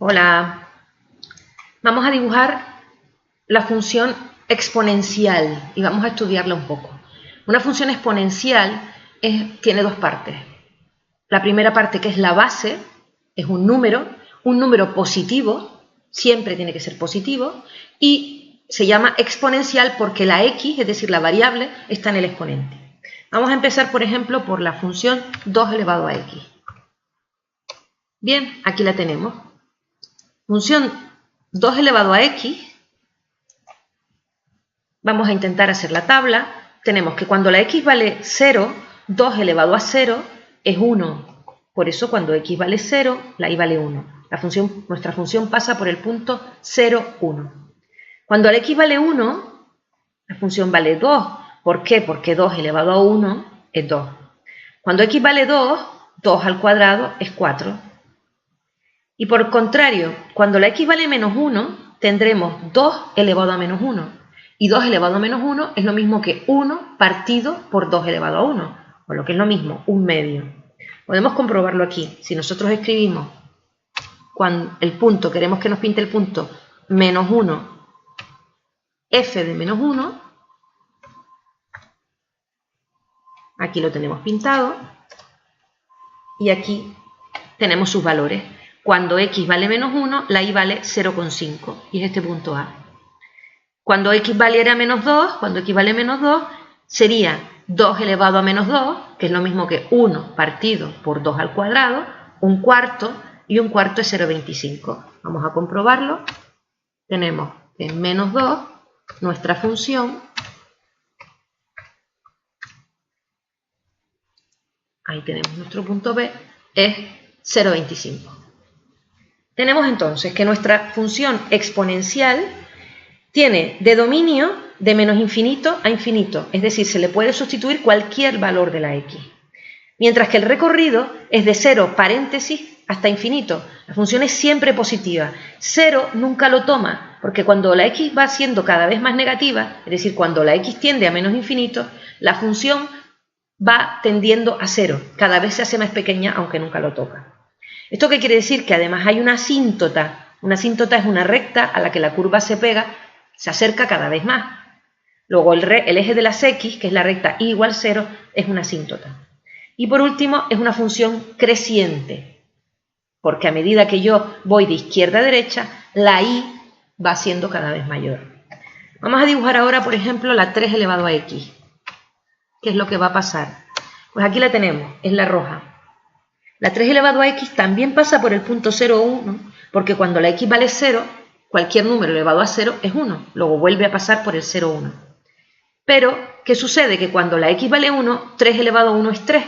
Hola, vamos a dibujar la función exponencial y vamos a estudiarla un poco. Una función exponencial tiene dos partes. La primera parte, que es la base, es un número positivo, siempre tiene que ser positivo, y se llama exponencial porque la x, es decir, la variable, está en el exponente. Vamos a empezar, por ejemplo, por la función 2 elevado a x. Bien, aquí la tenemos. Función 2 elevado a x, vamos a intentar hacer la tabla. Tenemos que cuando la x vale 0, 2 elevado a 0 es 1. Por eso cuando x vale 0, la y vale 1. Nuestra función pasa por el punto 0, 1. Cuando la x vale 1, la función vale 2. ¿Por qué? Porque 2 elevado a 1 es 2. Cuando x vale 2, 2 al cuadrado es 4. Y por el contrario, cuando la x vale menos 1, tendremos 2 elevado a menos 1. Y 2 elevado a menos 1 es lo mismo que 1 partido por 2 elevado a 1. O lo que es lo mismo, un medio. Podemos comprobarlo aquí. Si nosotros escribimos cuando el punto, queremos que nos pinte el punto menos 1, f de menos 1. Aquí lo tenemos pintado. Y aquí tenemos sus valores. Cuando x vale menos 1, la y vale 0,5 y es este punto A. Cuando x valiera menos 2, cuando x vale menos 2, sería 2 elevado a menos 2, que es lo mismo que 1 partido por 2 al cuadrado, un cuarto, y un cuarto es 0,25. Vamos a comprobarlo. Tenemos que menos 2, nuestra función, ahí tenemos nuestro punto B, es 0,25. Tenemos entonces que nuestra función exponencial tiene de dominio de menos infinito a infinito, es decir, se le puede sustituir cualquier valor de la x. Mientras que el recorrido es de 0 paréntesis hasta infinito. La función es siempre positiva. 0 nunca lo toma, porque cuando la x va siendo cada vez más negativa, es decir, cuando la x tiende a menos infinito, la función va tendiendo a 0. Cada vez se hace más pequeña, aunque nunca lo toca. ¿Esto qué quiere decir? Que además hay una asíntota. Una asíntota es una recta a la que la curva se pega, se acerca cada vez más. Luego el eje de las x, que es la recta y igual 0, es una asíntota. Y por último, es una función creciente, porque a medida que yo voy de izquierda a derecha, la y va siendo cada vez mayor. Vamos a dibujar ahora, por ejemplo, la 3 elevado a x. ¿Qué es lo que va a pasar? Pues aquí la tenemos, es la roja. La 3 elevado a x también pasa por el punto 0, 1, porque cuando la x vale 0, cualquier número elevado a 0 es 1, luego vuelve a pasar por el 0, 1. Pero, ¿qué sucede? Que cuando la x vale 1, 3 elevado a 1 es 3.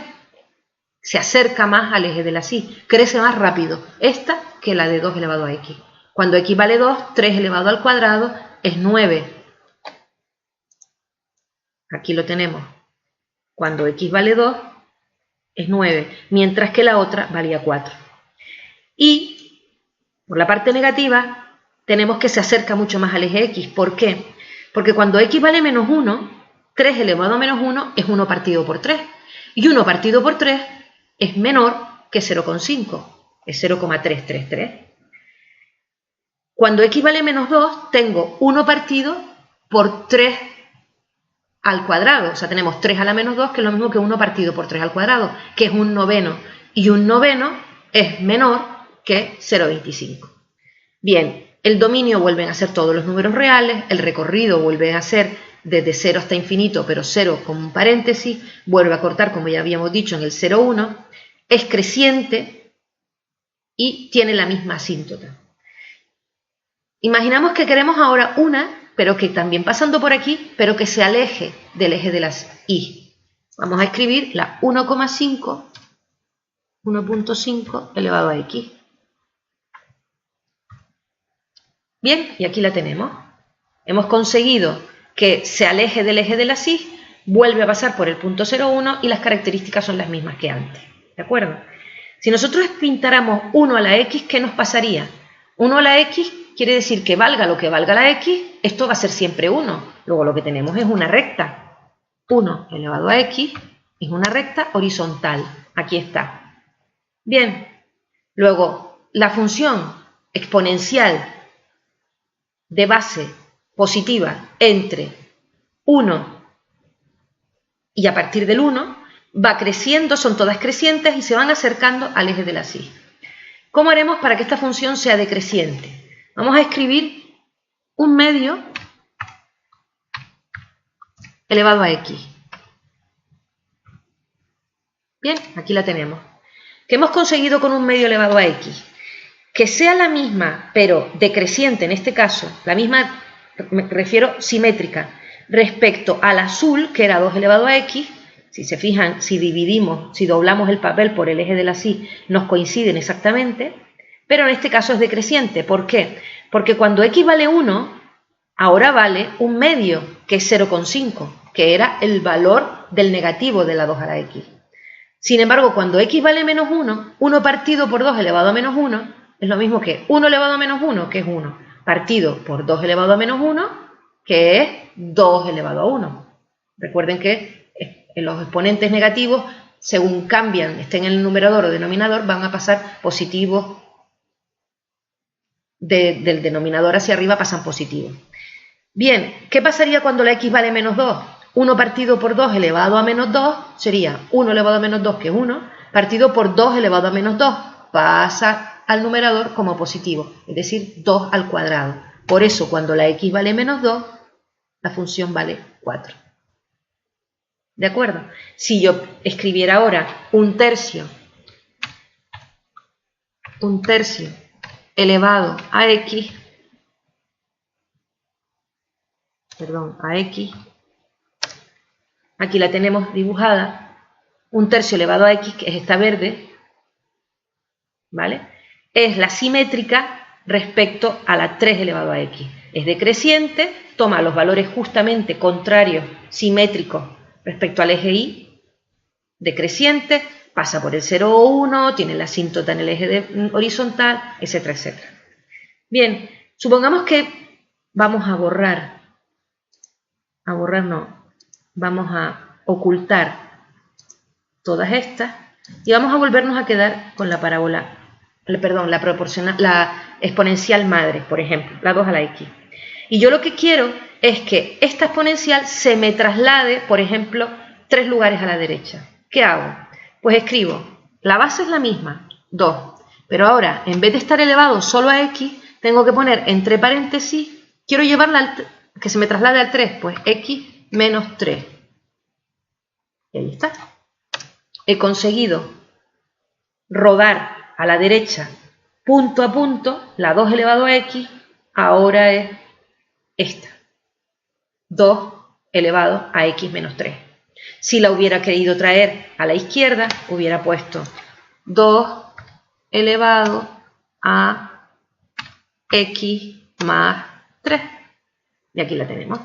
Se acerca más al eje de la y, crece más rápido esta que la de 2 elevado a x. Cuando x vale 2, 3 elevado al cuadrado es 9. Aquí lo tenemos. Cuando x vale 2, es 9, mientras que la otra valía 4. Y por la parte negativa tenemos que se acerca mucho más al eje x. ¿Por qué? Porque cuando x vale menos 1, 3 elevado a menos 1 es 1 partido por 3. Y 1 partido por 3 es menor que 0,5, es 0,333. Cuando x vale menos 2, tengo 1 partido por 3 al cuadrado, o sea, tenemos 3 a la menos 2, que es lo mismo que 1 partido por 3 al cuadrado, que es un noveno, y un noveno es menor que 0,25. Bien, el dominio vuelven a ser todos los números reales, el recorrido vuelve a ser desde 0 hasta infinito, pero 0 con un paréntesis, vuelve a cortar, como ya habíamos dicho, en el 0,1, es creciente y tiene la misma asíntota. Imaginamos que queremos ahora una, pero que también pasando por aquí, pero que se aleje del eje de las y. Vamos a escribir la 1,5 elevado a x. Bien, y aquí la tenemos. Hemos conseguido que se aleje del eje de las y, vuelve a pasar por el punto 0,1 y las características son las mismas que antes. ¿De acuerdo? Si nosotros pintáramos 1 a la x, ¿qué nos pasaría? 1 a la x quiere decir que valga lo que valga la x, esto va a ser siempre 1. Luego lo que tenemos es una recta. 1 elevado a x es una recta horizontal. Aquí está. Bien. Luego, la función exponencial de base positiva entre 1 y a partir del 1 va creciendo, son todas crecientes y se van acercando al eje de la xis. ¿Cómo haremos para que esta función sea decreciente? Vamos a escribir un medio elevado a x. Bien, aquí la tenemos. ¿Qué hemos conseguido con un medio elevado a x? Que sea la misma, pero decreciente en este caso, la misma, me refiero simétrica, respecto al azul, que era 2 elevado a x. Si se fijan, si dividimos, si doblamos el papel por el eje de la xis, nos coinciden exactamente, pero en este caso es decreciente. ¿Por qué? Porque cuando x vale 1, ahora vale un medio, que es 0,5, que era el valor del negativo de la 2 a la x. Sin embargo, cuando x vale menos 1, 1 partido por 2 elevado a menos 1 es lo mismo que 1 elevado a menos 1, que es 1, partido por 2 elevado a menos 1, que es 2 elevado a 1. Recuerden que en los exponentes negativos, según cambian, estén en el numerador o denominador, van a pasar positivos, del denominador hacia arriba pasan positivos. Bien, ¿qué pasaría cuando la x vale menos 2? 1 partido por 2 elevado a menos 2 sería 1 elevado a menos 2, que es 1, partido por 2 elevado a menos 2, pasa al numerador como positivo, es decir, 2 al cuadrado. Por eso, cuando la x vale menos 2, la función vale 4. ¿De acuerdo? Si yo escribiera ahora un tercio elevado a x, aquí la tenemos dibujada, un tercio elevado a x, que es esta verde, ¿vale? Es la simétrica respecto a la 3 elevado a x. Es decreciente, toma los valores justamente contrarios, simétricos respecto al eje y, decreciente, pasa por el 0 o 1, tiene la asíntota en el eje horizontal, etcétera, etcétera. Bien, supongamos que vamos a vamos a ocultar todas estas y vamos a volvernos a quedar con la parábola, la proporcional, la exponencial madre, por ejemplo, la 2 a la x. Y yo lo que quiero es que esta exponencial se me traslade, por ejemplo, 3 lugares a la derecha. ¿Qué hago? Pues escribo, la base es la misma, 2, pero ahora, en vez de estar elevado solo a x, tengo que poner entre paréntesis, quiero llevarla que se me traslade al 3, pues x menos 3. Y ahí está. He conseguido rodar a la derecha punto a punto, la 2 elevado a x, ahora es esta, 2 elevado a x menos 3. Si la hubiera querido traer a la izquierda, hubiera puesto 2 elevado a x más 3. Y aquí la tenemos.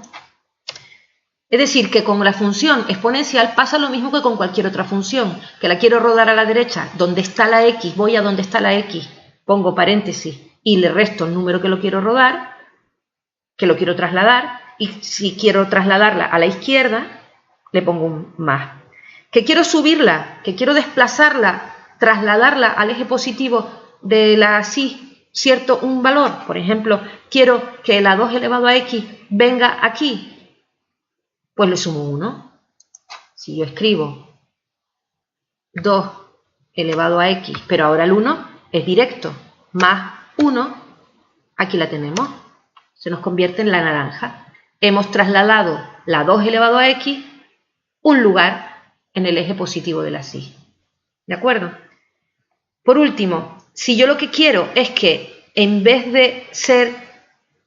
Es decir, que con la función exponencial pasa lo mismo que con cualquier otra función, que la quiero rodar a la derecha, donde está la x, voy a donde está la x, pongo paréntesis y le resto el número que lo quiero rodar, que lo quiero trasladar, y si quiero trasladarla a la izquierda, le pongo un más. Que quiero subirla, que quiero desplazarla, trasladarla al eje positivo de la xis, cierto, un valor, por ejemplo, quiero que la 2 elevado a x venga aquí, pues le sumo 1. Si yo escribo 2 elevado a x, pero ahora el 1 es directo, más 1, aquí la tenemos, se nos convierte en la naranja. Hemos trasladado la 2 elevado a x un lugar en el eje positivo de la xis. ¿De acuerdo? Por último, si yo lo que quiero es que en vez de ser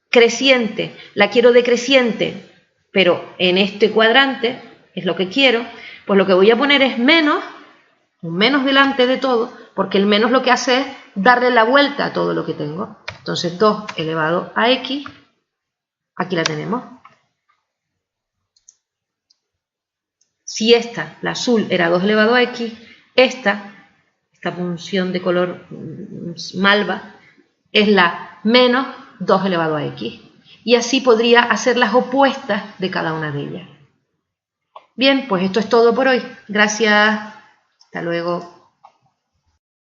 creciente, la quiero decreciente, pero en este cuadrante es lo que quiero, pues lo que voy a poner es menos, un menos delante de todo, porque el menos lo que hace es darle la vuelta a todo lo que tengo. Entonces 2 elevado a x, aquí la tenemos. Si esta, la azul, era 2 elevado a x, esta función de color malva, es la menos 2 elevado a x. Y así podría hacer las opuestas de cada una de ellas. Bien, pues esto es todo por hoy. Gracias. Hasta luego.